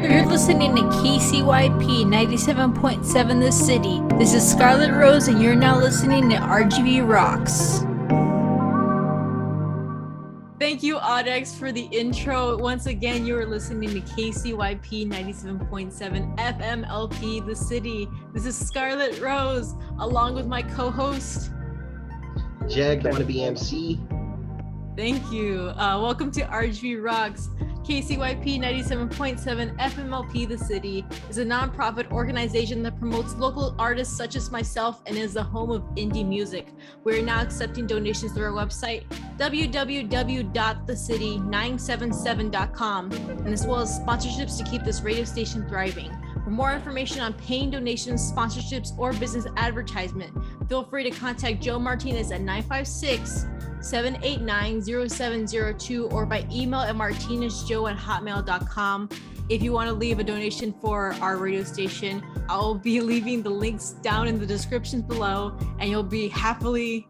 You're listening to KCYP 97.7 The City. This is Scarlet Rose, and you're now listening to RGV Rocks. Thank you, Audex, for the intro. Once again, you are listening to KCYP 97.7 FMLP The City. This is Scarlet Rose, along with my co-host, Jag, the wannabe MC. Thank you. Welcome to RGV Rocks. KCYP 97.7 FMLP The City is a nonprofit organization that promotes local artists such as myself and is the home of indie music. We're now accepting donations through our website, www.thecity977.com, and as well as sponsorships to keep this radio station thriving. For more information on paying donations, sponsorships, or business advertisement, feel free to contact Joe Martinez at 956-789-0702 or by email at martinezjoe@hotmail.com. If you want to leave a donation for our radio station, I'll be leaving the links down in the description below, and you'll be happily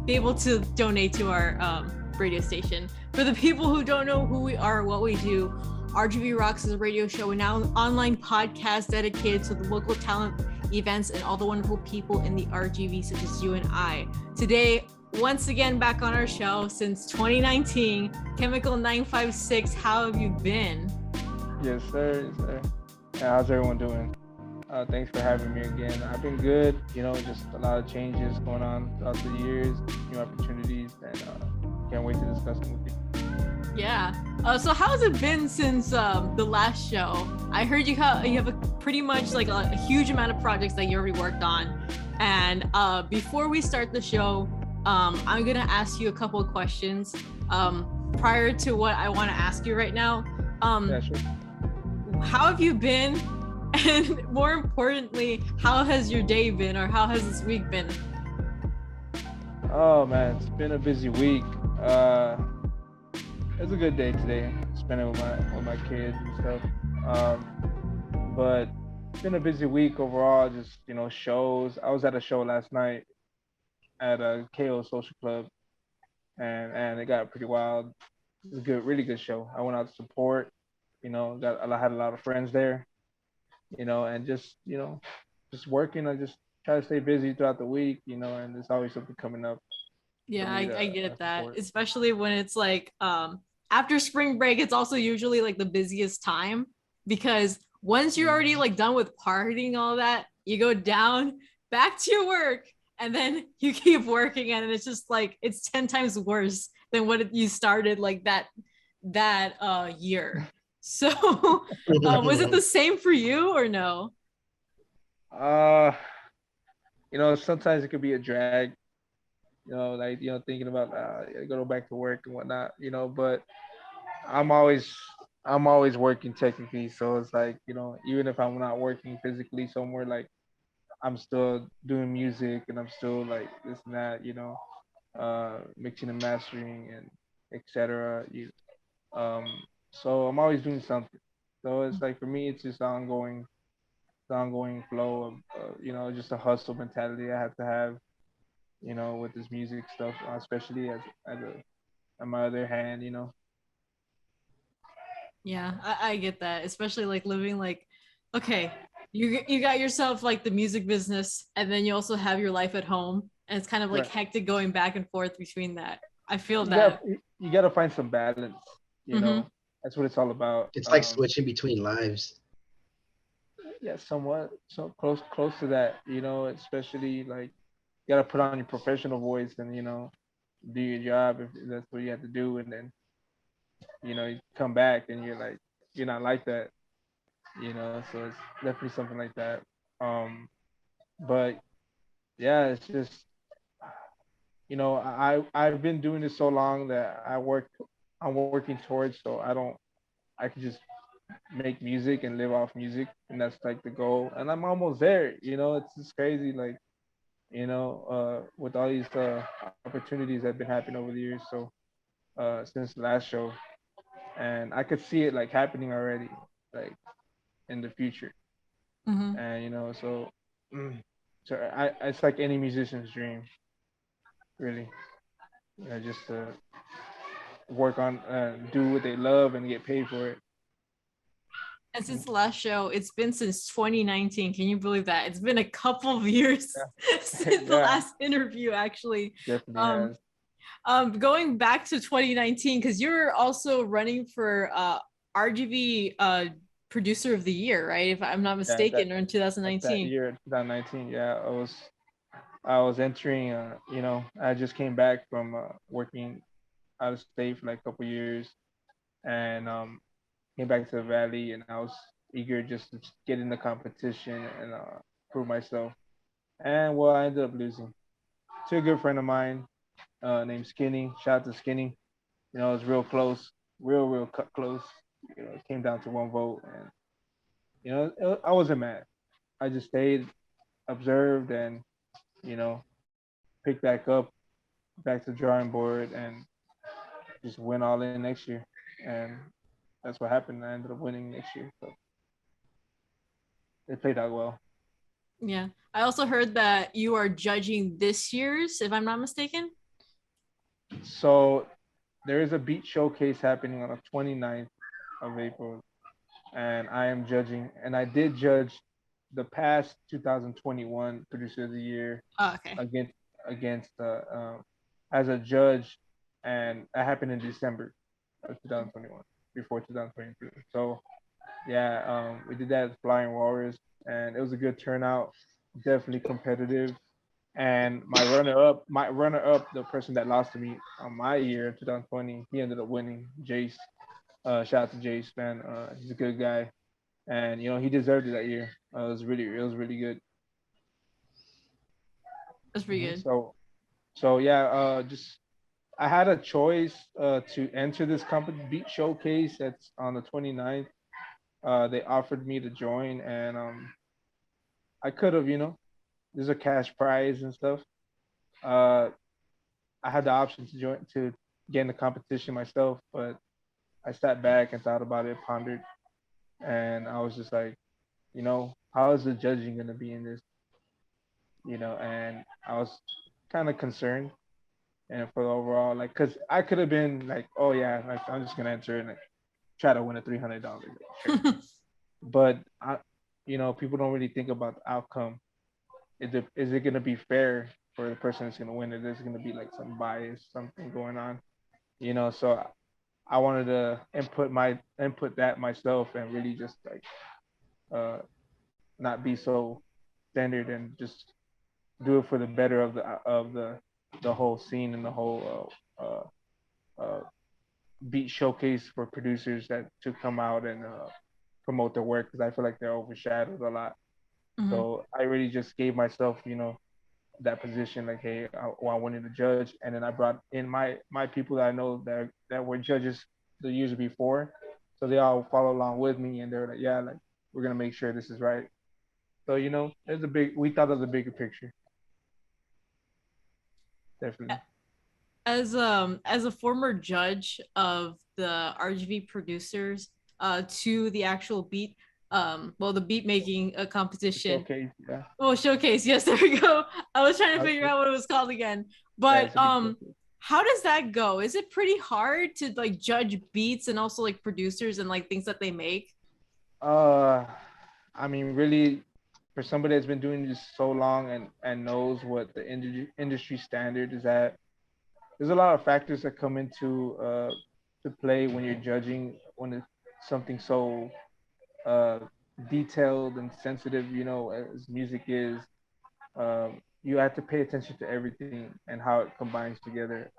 be able to donate to our radio station. For the people who don't know who we are or what we do, RGV Rocks is a radio show and now an online podcast dedicated to the local talent, events, and all the wonderful people in the RGV, such as you and I. Today, once again, back on our show since 2019, Kemikal956, how have you been? Yes, sir. Yes, sir. How's everyone doing? Thanks for having me again. I've been good. Just a lot of changes going on throughout the years, new opportunities, and can't wait to discuss them with you. Yeah. So how has it been since the last show? I heard you have a pretty much like a huge amount of projects that you already worked on. And before we start the show, I'm gonna ask you a couple of questions prior to what I want to ask you right now. Yeah, sure. How have you been? And more importantly, how has your day been, or how has this week been? Oh man, it's been a busy week. It's a good day today. Spent it with my kids and stuff. But it's been a busy week overall. Just shows. I was at a show last night at a KO Social Club, and it got pretty wild. It was a good, really good show. I went out to support. I had a lot of friends there. And just working. I just try to stay busy throughout the week. And there's always something coming up. Yeah, I get that, especially when it's like after spring break, it's also usually like the busiest time, because once you're already like done with partying, all that, you go down back to your work, and then you keep working, and it's just like it's 10 times worse than what you started like that year. So was it the same for you or no? Sometimes it could be a drag. Thinking about go back to work and whatnot. But I'm always working technically, so it's like even if I'm not working physically somewhere, like I'm still doing music and I'm still like this and that, mixing and mastering and etc. So I'm always doing something. So it's like for me, it's just ongoing flow of just a hustle mentality I have to have. With this music stuff, especially on my other hand. Yeah, I get that, especially like living like, okay, you got yourself like the music business, and then you also have your life at home, and it's kind of like Right. hectic going back and forth between that. I feel You that. gotta find some balance. That's what it's all about. It's like switching between lives. Yeah, somewhat, so close to that. Especially like you gotta put on your professional voice and do your job if that's what you have to do, and then you come back and you're not like that. So it's definitely something like that. But yeah, it's just I've been doing this so long that I'm working towards, so I can just make music and live off music, and that's like the goal, and I'm almost there. It's just crazy, like with all these opportunities that have been happening over the years, so since the last show, and I could see it like happening already, like in the future. And so it's like any musician's dream, really. Just to work on, do what they love and get paid for it. And since the last show, it's been since 2019. Can you believe that? It's been a couple of years since the Yeah, last interview, actually. definitely Um, has. Going back to 2019, because you're also running for RGV Producer of the Year, right? If I'm not Yeah, mistaken, or in that 2019. year, 2019. Yeah, I was entering. I just came back from working out of state for like a couple years, and came back to the valley, and I was eager just to get in the competition and prove myself. And well, I ended up losing to a good friend of mine named Skinny. Shout out to Skinny. It was real close, real close. It came down to one vote, and I wasn't mad. I just stayed, observed, and you know, picked back up, back to the drawing board, and just went all in next year. And that's what happened. I ended up winning next year, so it played out well. Yeah. I also heard that you are judging this year's, if I'm not mistaken. So there is a beat showcase happening on the 29th of April, and I am judging. And I did judge the past 2021 Producer of the Year Oh, okay. against as a judge, and that happened in December of 2021, before 2022. So yeah, we did that at Flying Walrus, and it was a good turnout. Definitely competitive. And my runner up, the person that lost to me on my year, 2020, he ended up winning. Jace, shout out to Jace, man. He's a good guy, and he deserved it that year. It was really good. That's pretty good. So yeah, just I had a choice to enter this company beat showcase that's on the 29th. They offered me to join, and I could have, there's a cash prize and stuff. Uh, I had the option to join to get in the competition myself, but I sat back and thought about it, pondered, and I was just like, how is the judging gonna be in this? And I was kind of concerned, and for the overall, like, cause I could have been like, oh yeah, like I'm just gonna enter and like, try to win a $300. Sure. But people don't really think about the outcome. Is it gonna be fair for the person that's gonna win? Or there's gonna be like some bias, something going on? So I wanted to input that myself and really just like uh not be so standard and just do it for the better of the whole scene and the whole beat showcase for producers that to come out and promote their work, because I feel like they're overshadowed a lot. Mhm. So I really just gave myself, that position, like, hey, I wanted to judge, and then I brought in my people that I know that were judges the years before, so they all follow along with me, and they're like, yeah, like we're gonna make sure this is right. So there's a big. We thought of the bigger picture, definitely. As a former judge of the RGV producers to the actual beat the beat making The competition. showcase, yeah. Oh, showcase. Yes, there we go. I was trying to figure Okay. out what it was called again. Yeah, But it's a big showcase. how does that go? Is it pretty hard to like judge beats and also like producers and like things that they make? Uh, I mean, really, for somebody that's been doing this so long and knows what the industry standard is at, there's a lot of factors that come into to play when you're judging when it's something so uh detailed and sensitive, as music is. You have to pay attention to everything and how it combines together.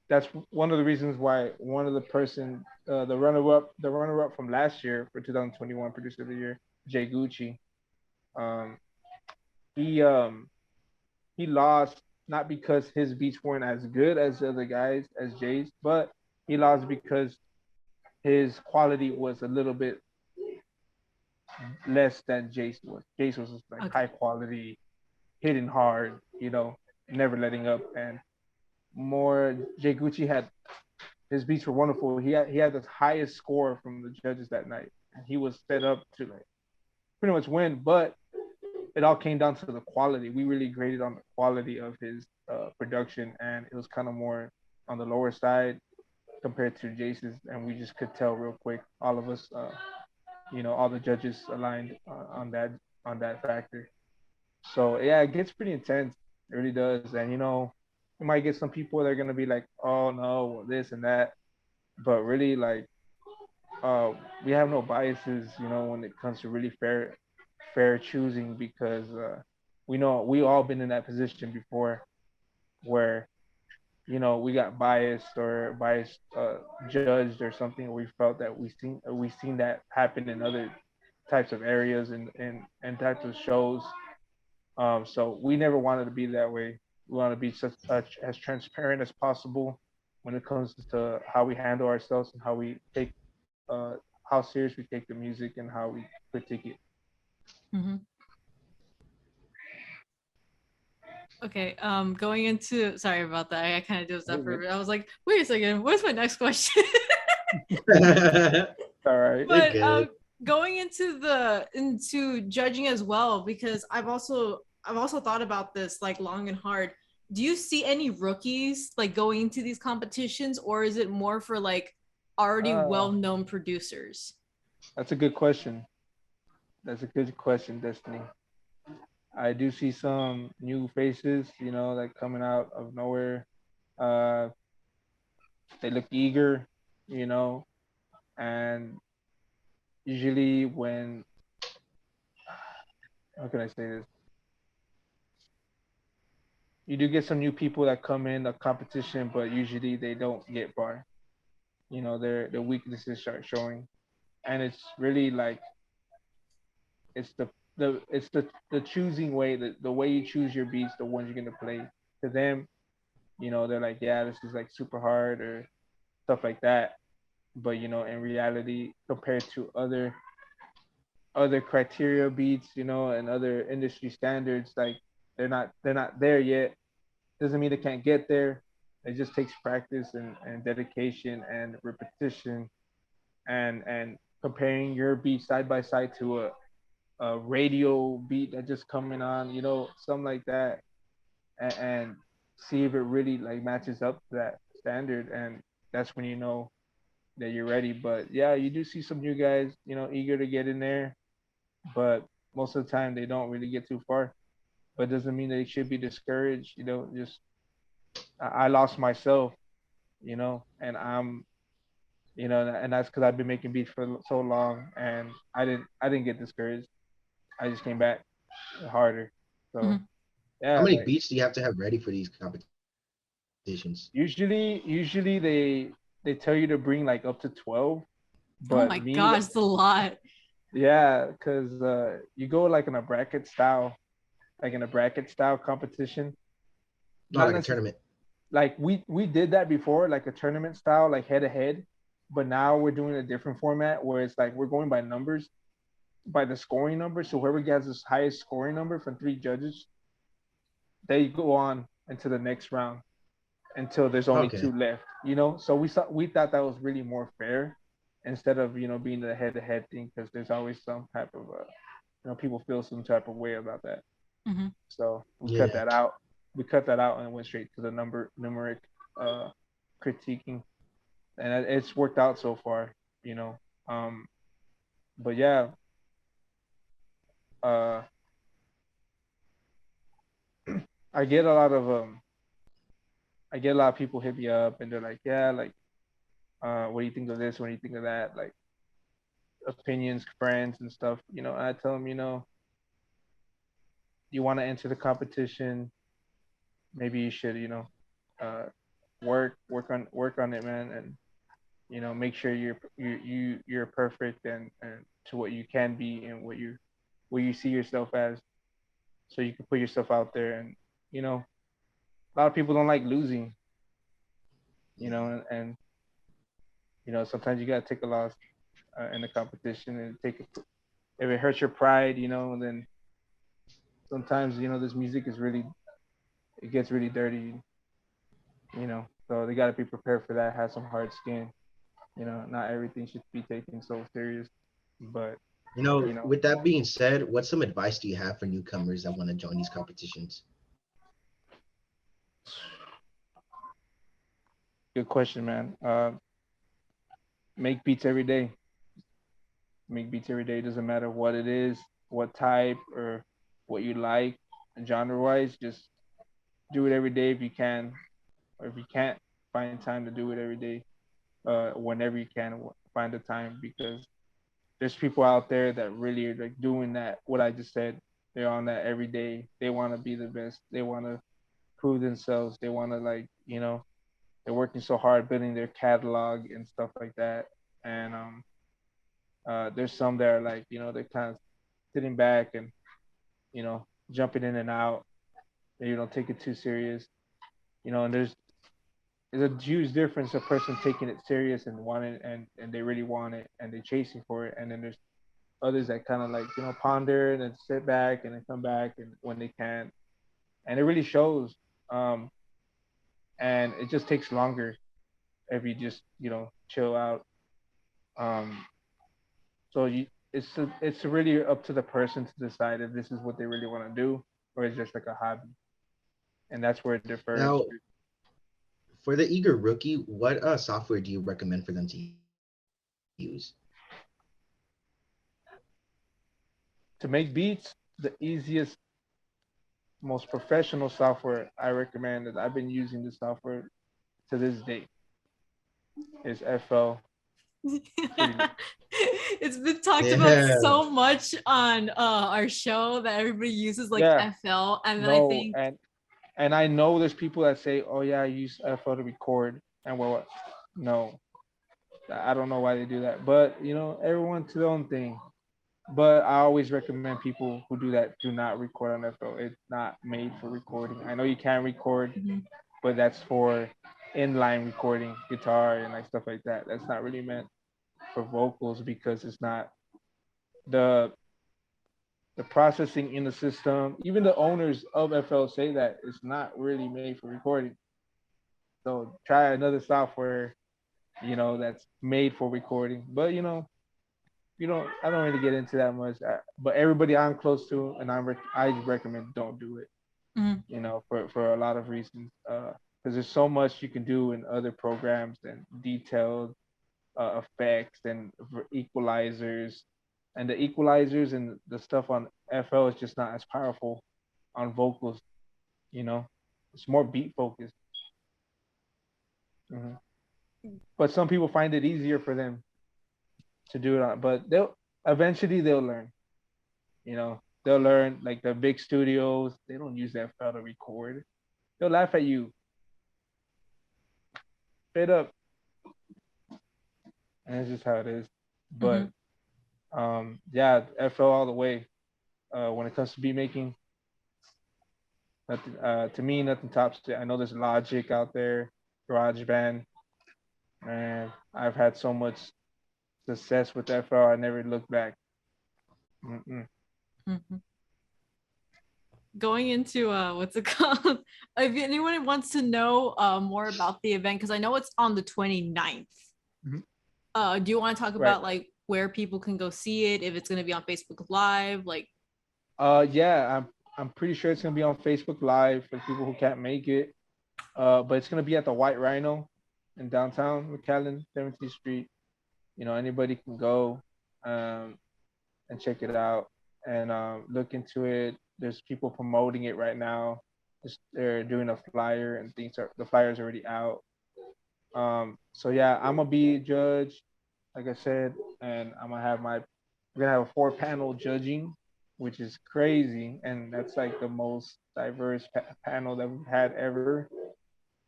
That's one of the reasons why one of the person, the runner up from last year for 2021 Producer of the Year, Jay Gucci, um, he um, he lost not because his beats weren't as good as the other guys as Jay's, but he lost because his quality was a little bit less than Jace was. Jace was just like Okay. high quality, hitting hard, never letting up, and more Jay Gucci had his beats were wonderful. He had the highest score from the judges that night, and he was set up to like pretty much win. But it all came down to the quality. We really graded on the quality of his production, and it was kind of more on the lower side compared to Jace's, and we just could tell real quick. All of us all the judges aligned on that factor. So yeah, it gets pretty intense. It really does. And you might get some people that are gonna be like, oh no, this and that. But really, like, uh, we have no biases, when it comes to really fair choosing, because we know we all been in that position before, where we got biased or judged or something. We felt that we seen that happen in other types of areas and types of shows. So we never wanted to be that way. We want to be as transparent as possible when it comes to how we handle ourselves and how we take uh, how serious we take the music and how we critique it. Mm-hmm. Okay, going into, sorry about that. I kind of dozed off for a bit. I was like, wait a second, what's my next question? All right. You're But good. going into judging as well, because I've also thought about this like long and hard. Do you see any rookies like going into these competitions, or is it more for like already Uh, well-known producers? that's a good question. That's a good question, Destiny. I do see some new faces, like coming out of nowhere. Uh, they look eager, you know, and usually when, how can I say this? You do get some new people that come in the competition, but usually they don't get far. Their weaknesses start showing, and it's really like it's the choosing way, the way you choose your beats, the ones you're gonna play. To them, they're like, yeah, this is like super hard or stuff like that. But in reality, compared to other criteria beats, and other industry standards, like they're not there yet. Doesn't mean they can't get there. It just takes practice and dedication and repetition, and comparing your beat side by side to a radio beat that just coming on, something like that, and see if it really like matches up to that standard, and that's when you know that you're ready. But yeah, you do see some new guys, eager to get in there, but most of the time they don't really get too far. But doesn't mean they should be discouraged. Just I lost myself, and and that's because I've been making beats for so long, and I didn't get discouraged. I just came back harder. So Mhm. How yeah, many like beats do you have to have ready for these competitions? usually they tell you to bring like up to 12, Oh but my me, gosh, it's a lot. yeah, because you go like in a bracket style, like in a bracket style competition. Not Not like a necessarily tournament. like we did that before, like a tournament style, like head to head. But now we're doing a different format where it's like we're going by numbers, by the scoring number. So whoever gets the highest scoring number from three judges, they go on into the next round until there's only two Okay. left. So we thought that was really more fair instead of being the head to head thing, because there's always some type of people feel some type of way about that. Mm-hmm. So we cut Yeah. that out. We cut that out and went straight to the numeric uh, critiquing, and it's worked out so far. You know, um, but yeah, uh, I get a lot of I get a lot of people hit me up and they're like, yeah, like, what do you think of this? What do you think of that? Like opinions, friends, and stuff. And I tell them, you want to enter the competition, maybe you should, uh, work on it, man, and make sure you're perfect and to what you can be and where you see yourself as, so you can put yourself out there. And a lot of people don't like losing, and sometimes you gotta take a loss in the competition and take it. If it hurts your pride, then sometimes this music is really, it gets really dirty, so they got to be prepared for that, have some hard skin. Not everything should be taken so serious, but With that being said, what some advice do you have for newcomers that want to join these competitions? good question, man. Make beats every day. make beats every day. It doesn't matter what it is, what type, or what you like, genre wise. Just do it every day if you can, or if you can't, find time to do it every day. Whenever you can, find the time, because there's people out there that really are like doing that. What I just said, they're on that every day. They want to be the best. They want to prove themselves. They want to like they're working so hard building their catalog and stuff like that. And there's some that are like they're kind of sitting back and jumping in and out. They don't take it too serious. And there's a huge difference, a person taking it serious and wanting and they really want it and they're chasing for it, and then there's others that kind of like ponder and then sit back and then come back and when they can, and it really shows. And it just takes longer if you just chill out. um so it's really up to the person to decide if this is what they really want to do, or it's just like a hobby, and that's where it differs. Now, for the eager rookie, what software do you recommend for them to use? To make beats, the easiest, most professional software I recommend, that I've been using this software to this day, is FL. It's been talked about Yeah. so much on our show that everybody uses like Yeah. FL, and then I No, think and I know there's people that say, "Oh yeah, I use FL to record," and well, no, I don't know why they do that, but everyone to their own thing. But I always recommend people who do that do not record on FL. It's not made for recording. I know you can record, but that's for inline recording, guitar and like stuff like that. That's not really meant for vocals, because it's not the processing in the system. Even the owners of FL say that it's not really made for recording. So try another software, that's made for recording. But I don't really get into that much. But everybody I'm close to, and I recommend don't do it. Mhm. For a lot of reasons. Because there's so much you can do in other programs and detailed effects and equalizers, and the equalizers and the stuff on FL is just not as powerful on vocals. You know, it's more beat focused. hmm But some people find it easier for them to do it on. But they'll learn. They'll learn. Like the big studios, they don't use FL to record. They'll laugh at you straight up, and it's just how it is. But Mhm. yeah, FL all the way. When it comes to beat making, nothing to me, nothing tops it. I know there's Logic out there, GarageBand, and I've had so much success with FL. I never looked back. Mm-mm. Mhm. Going into what's it called? If anyone wants to know more about the event, because I know it's on the 29th. Mhm. Do you want to talk Right. about like where people can go see it, if it's going to be on Facebook Live, like Yeah, I'm pretty sure it's gonna be on Facebook Live for people who can't make it. But it's gonna be at the White Rhino in downtown McAllen, 17th Street. Anybody can go and check it out and look into it. There's people promoting it right now. They're doing a flyer and the flyer's already out. So yeah, I'm gonna be a judge, like I said, and we're gonna have a 4 panel judging, which is crazy, and that's like the most diverse panel that we've had ever.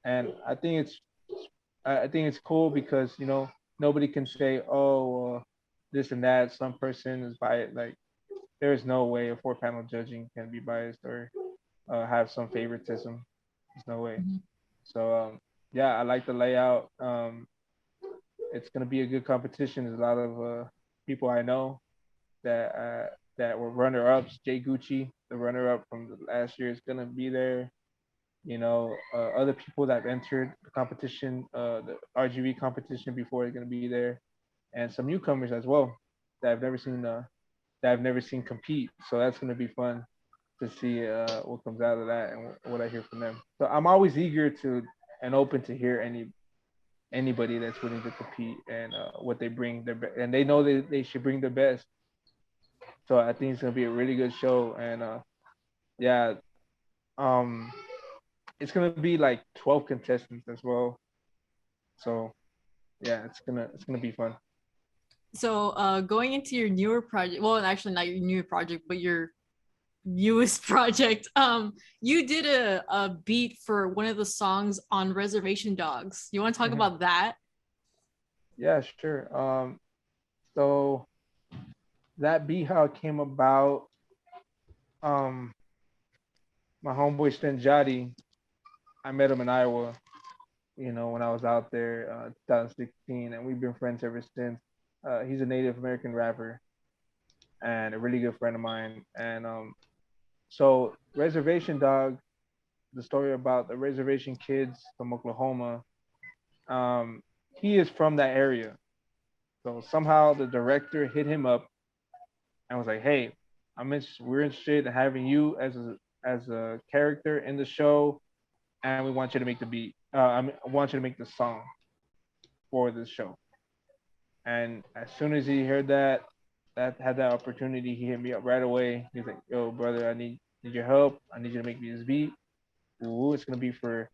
And I think it's cool because nobody can say, oh, this and that. Some person is biased. Like there is no way a 4 panel judging can be biased or have some favoritism. There's no way. Mhm. So yeah, I like the layout. It's gonna be a good competition. There's a lot of people I know that were runner ups. Jay Gucci, the runner up from the last year, is gonna be there. Other people that have entered the competition, the RGV competition before, are gonna be there, and some newcomers as well that I've never seen compete. So that's gonna be fun to see what comes out of that and what I hear from them. So I'm always eager to and open to hear anybody that's willing to compete and what they bring and they know they should bring their best. So I think it's gonna be a really good show, and yeah, um, it's gonna be like 12 contestants as well. So yeah, it's gonna be fun. So going into your newer project, well, actually not your newer project, but your newest project, you did a beat for one of the songs on Reservation Dogs. You want to talk Mhm. about that? Yeah, sure. So that beat how it came about. Um, my homeboy Sten Jotty, I met him in Iowa. When I was out there, 2016, and we've been friends ever since. He's a Native American rapper and a really good friend of mine. And so Reservation Dog, the story about the reservation kids from Oklahoma. Um, he is from that area. So somehow the director hit him up and was like, "Hey, we're interested in having you as a character in the show, and we want you to make the beat. I want you to make the song for this show." And as soon as he heard that had that opportunity, he hit me up right away. He's like, "Yo, brother, I need your help. I need you to make me this beat. Ooh, it's gonna be for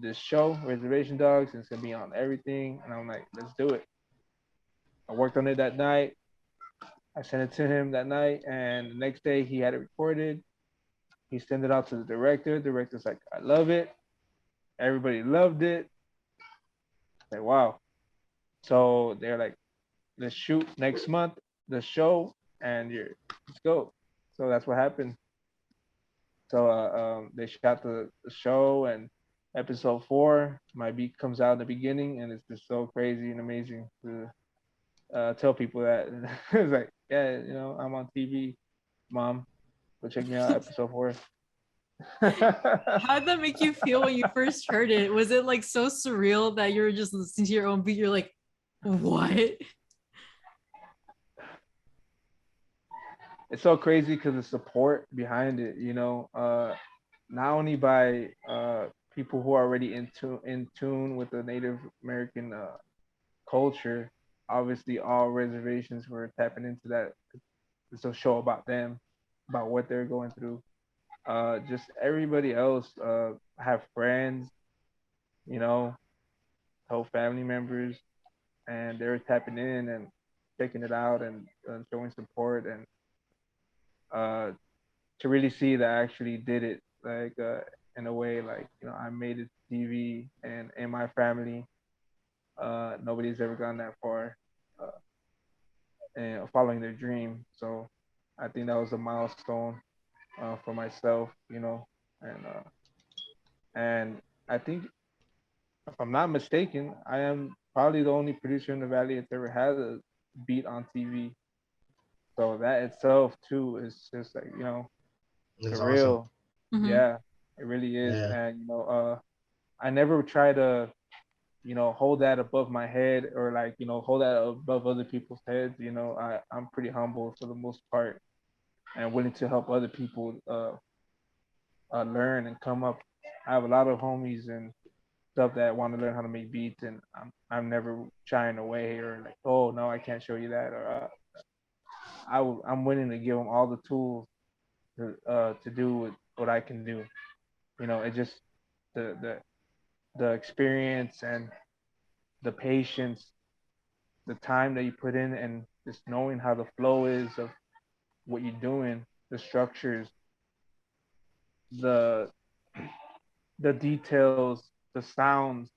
this show, Reservation Dogs, and it's gonna be on everything." And I'm like, "Let's do it." I worked on it that night. I sent it to him that night, and the next day he had it recorded. He sent it out to the director. The director's like, "I love it." Everybody loved it. Like, wow. So they're like, "Let's shoot next month the show, and let's go." So that's what happened. So they shot the show, and episode 4, my beat comes out in the beginning, and it's just so crazy and amazing to tell people that. It's like, yeah, I'm on TV, mom. Go check me out, episode 4. How did that make you feel when you first heard it? Was it like so surreal that you were just listening to your own beat? You're like, what? It's so crazy because the support behind it, not only by people who are already in tune with the Native American culture. Obviously, all reservations were tapping into that. It's a show about them, about what they're going through. Just everybody else have friends, you know, whole family members, and they're tapping in and checking it out and showing support and uh, to really see that I actually did it, like in a way, like I made it to TV and in my family, nobody's ever gone that far, uh, and following their dream. So I think that was a milestone for myself, and I think if I'm not mistaken, I am probably the only producer in the Valley that's ever had a beat on TV. So that itself too is just like It's awesome. surreal. Mhm. Yeah, it really is. Yeah. And I never try to hold that above my head or like hold that above other people's heads. I'm pretty humble for the most part and willing to help other people learn and come up. I have a lot of homies and stuff that want to learn how to make beats, and I'm never shying away or like, oh no, I can't show you that, or I'm willing to give them all the tools to do what I can do. It just the experience and the patience, the time that you put in, and just knowing how the flow is of what you're doing, the structures, the the details, the sounds,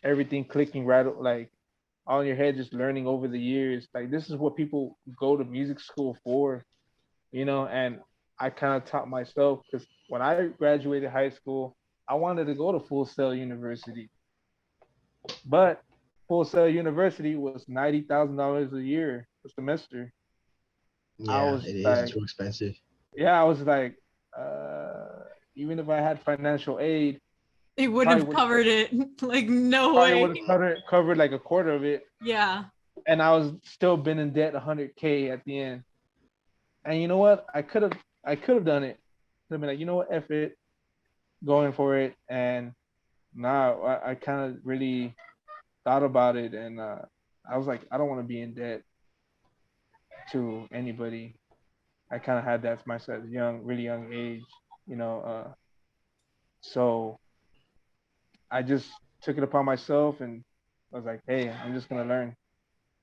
everything clicking right, like all in your head, just learning over the years. Like this is what people go to music school for, and I kind of taught myself because when I graduated high school, I wanted to go to Full Sail University, but Full Sail University was $90,000 a year a semester. I Yeah, was it is like, too expensive. yeah, I was like, even if I had financial aid, It would probably have would covered it. Like, no probably way. would have covered like a quarter of it, Yeah. and I was still been in debt 100K at the end. And you know what? I could have done it. Could have been like, you know what, F it, going for it. And now I kind of really thought about it, and I was like, I don't want to be in debt to anybody. I kind of had that myself, young, really young age, you know. So I just took it upon myself, and I was like, hey, I'm just gonna learn.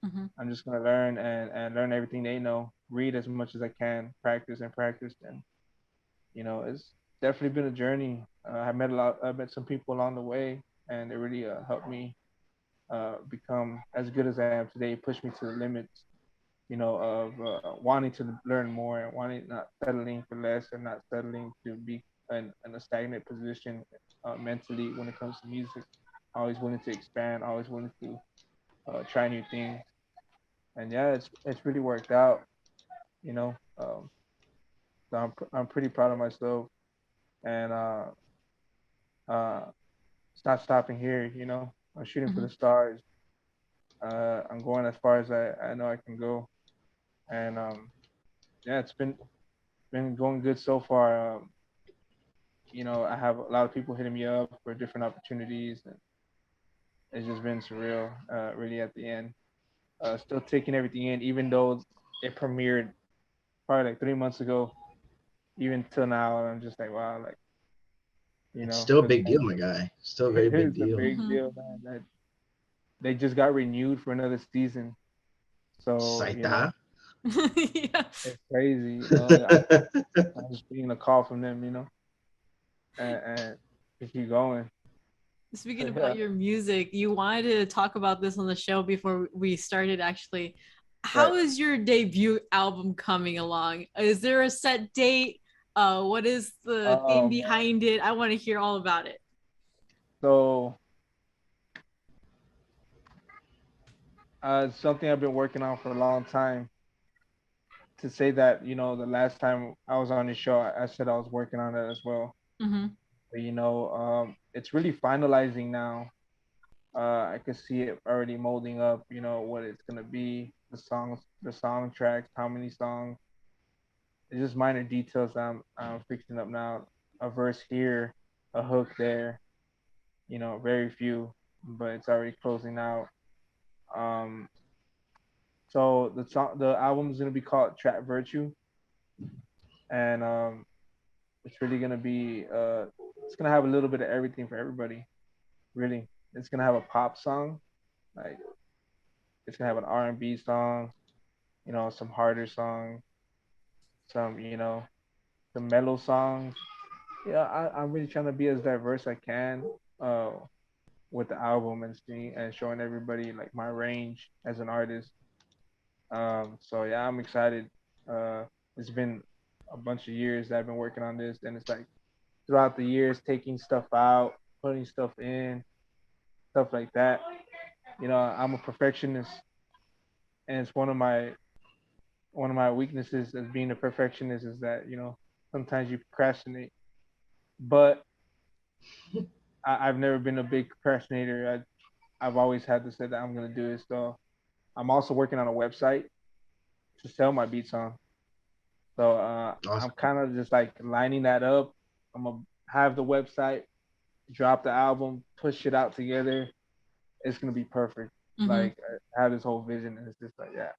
Mhm. I'm just gonna learn and learn everything they know. Read as much as I can, practice and practice, and it's definitely been a journey. I met some people along the way, and it really helped me become as good as I am today. Pushed me to the limits, of wanting to learn more and wanting not settling for less and not settling to be in a stagnant position mentally when it comes to music. Always willing to expand, always willing to try new things, and yeah, it's really worked out. You know, so I'm pretty proud of myself, and it's not stopping here. I'm shooting for Mhm. the stars. I'm going as far as I know I can go, and yeah, it's been going good so far. I have a lot of people hitting me up for different opportunities, and it's just been surreal. Really, at the end, still taking everything in, even though it premiered probably like 3 months ago. Even till now, I'm just like, wow, like It's still a because big deal, my guy. Still a very it big is a deal. big Mhm. deal, man. That they just got renewed for another season, so Saita. Yeah. it's crazy. I'm just getting a call from them, and to keep going. Speaking Yeah. about your music, you wanted to talk about this on the show before we started, actually. Right. How is your debut album coming along? Is there a set date? What is the theme Man. behind it? I want to hear all about it. So it's something I've been working on for a long time. To say that, the last time I was on the show, I said I was working on it as well. Mm-hmm. But, it's really finalizing now. I can see it already molding up. What it's gonna be, the songs, the song tracks, how many songs. It's just minor details I'm fixing up now. A verse here, a hook there. Very few, but it's already closing out. Um, so the album is gonna be called Trap Virtue, and it's really gonna be it's gonna have a little bit of everything for everybody. Really, it's gonna have a pop song, like it's gonna have an R&B song, some harder songs, some some mellow songs. Yeah, I'm really trying to be as diverse I can uh, with the album and seeing and showing everybody like my range as an artist. So yeah, I'm excited. Uh, it's been a bunch of years that I've been working on this, and it's like throughout the years taking stuff out, putting stuff in, stuff like that. I'm a perfectionist, and it's one of my weaknesses as being a perfectionist is that sometimes you procrastinate, but I've never been a big procrastinator. I've always had to say that I'm gonna do it. So I'm also working on a website to sell my beats on. So I'm Awesome. kind of just like lining that up. I'm gonna have the website, drop the album, push it out together. It's gonna be perfect. Mm-hmm. Like I have this whole vision, and it's just like yeah,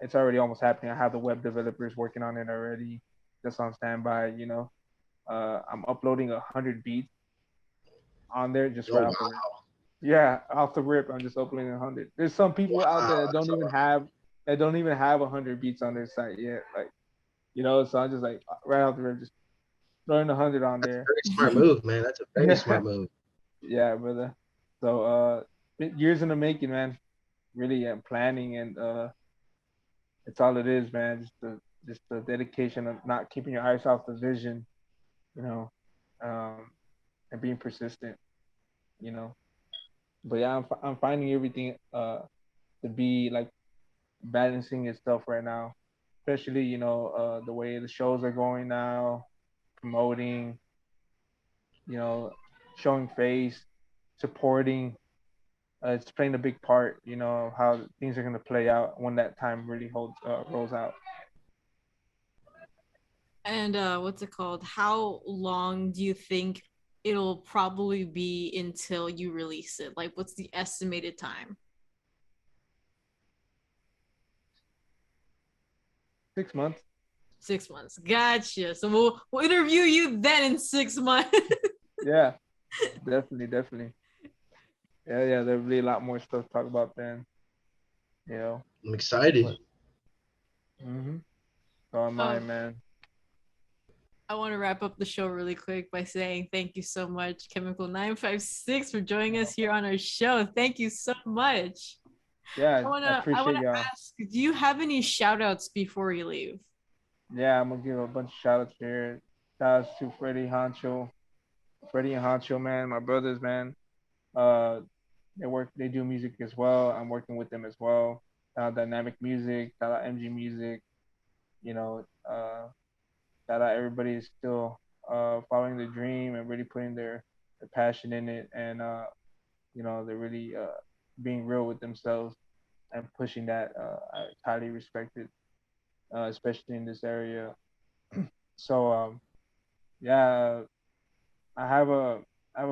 it's already almost happening. I have the web developers working on it already, just on standby. I'm uploading 100 beats on there just Oh right wow. off the rip. Yeah, off the rip, I'm just uploading 100. There's some people out Wow. there That's that don't even have 100 beats on their site yet. Like, so I'm just like right off the rip, just throwing 100 on a there. very smart move, man. That's a very Yeah, smart move. yeah, brother. So years in the making, man. Really, planning and it's all it is, man. Just the dedication of not keeping your eyes off the vision, you know, um, and being persistent, you know. But yeah, I'm finding everything to be like balancing itself right now, especially the way the shows are going now, promoting, you know, showing face, supporting. It's playing a big part, how things are gonna play out when that time really rolls out. And what's it called? How long do you think it'll probably be until you release it? Like, what's the estimated time? 6 months. 6 months. Gotcha. So we'll interview you then in 6 months. Yeah, definitely, definitely. Yeah, there'll be a lot more stuff to talk about then. You know, I'm excited. but so am I, um, man. I want to wrap up the show really quick by saying thank you so much, Kemikal956, for joining us here on our show. Thank you so much. Yeah, I I appreciate wanna y'all. ask, do you have any shout outs before you leave? Yeah, I'm gonna give a bunch of shout outs here. Shout outs to Freddie and Honcho, man, my brothers, man. Uh, they do music as well. I'm working with them as well. Shout out Dynamic Music, shout out MG Music. You know, shout out everybody is still following the dream and really putting their passion in it, and they're really being real with themselves and pushing that. It's highly respected, especially in this area. So yeah, I have a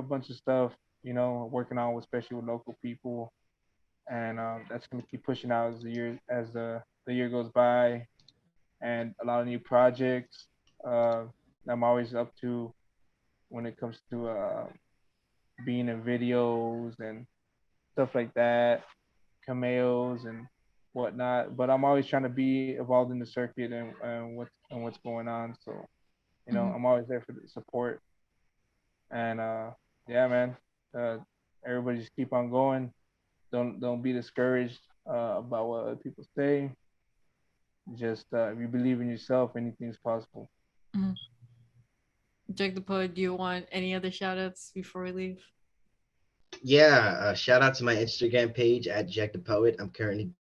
bunch of stuff, working on, especially with local people, and that's gonna keep pushing out as the year goes by, and a lot of new projects uh, I'm always up to when it comes to being in videos and stuff like that, cameos and whatnot. But I'm always trying to be involved in the circuit and what's going on. So Mhm. I'm always there for the support. And yeah, man, uh, everybody just keep on going. Don't be discouraged about what other people say. Just if you believe in yourself, anything's possible. Mhm. Jack the Poet, do you want any other shout outs before we leave? Yeah, shout out to my Instagram page at Jack the Poet. I'm currently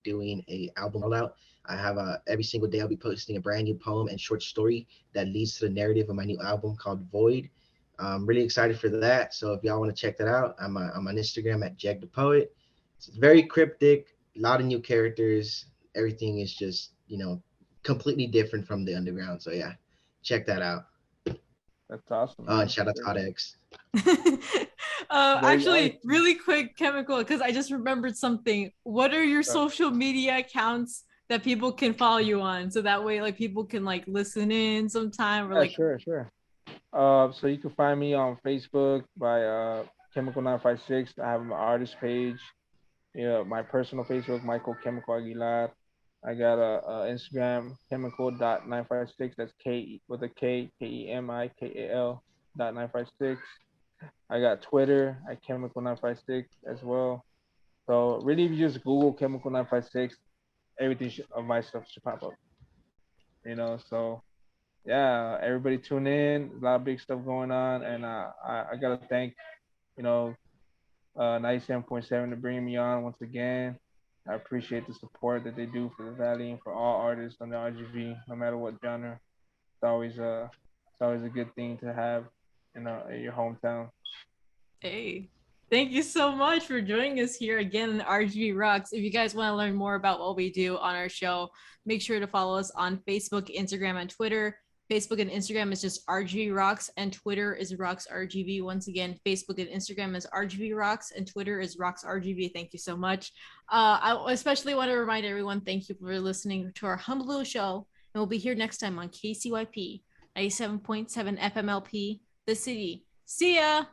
doing a album rollout. I have every single day I'll be posting a brand new poem and short story that leads to the narrative of my new album called Void. I'm really excited for that. So if y'all want to check that out, I'm on Instagram at Jack the Poet. It's very cryptic, a lot of new characters. Everything is just completely different from the underground. So yeah, check that out. That's awesome, And man. shout out to Hot X. Very Actually, awesome. really quick, Chemical, because I just remembered something. What are your social media accounts that people can follow you on? So that way, like, people can like listen in sometime or Yeah, like, sure, sure. So you can find me on Facebook by Kemikal956. I have my artist page. Yeah, my personal Facebook, Michael Chemical Aguilar. I got a Instagram, chemical.956. That's K with a K, KEMIKAL dot 956. I got Twitter at Chemical956 as well. So really, if you just Google Chemical956, everything of my stuff should pop up. So yeah, everybody tune in. A lot of big stuff going on, and I gotta thank you know 97.7 to bring me on once again. I appreciate the support that they do for the Valley and for all artists on the RGV, no matter what genre. It's always a good thing to have in your hometown. hey, thank you so much for joining us here again in RGV Rocks. If you guys want to learn more about what we do on our show, make sure to follow us on Facebook, Instagram, and Twitter. Facebook and Instagram is just RGV Rocks, and Twitter is Rocks RGV. Once again, Facebook and Instagram is RGV Rocks, and Twitter is Rocks RGV. Thank you so much. I especially want to remind everyone, thank you for listening to our humble little show, and we'll be here next time on KCYP 97.7 FMLP, The City. See ya!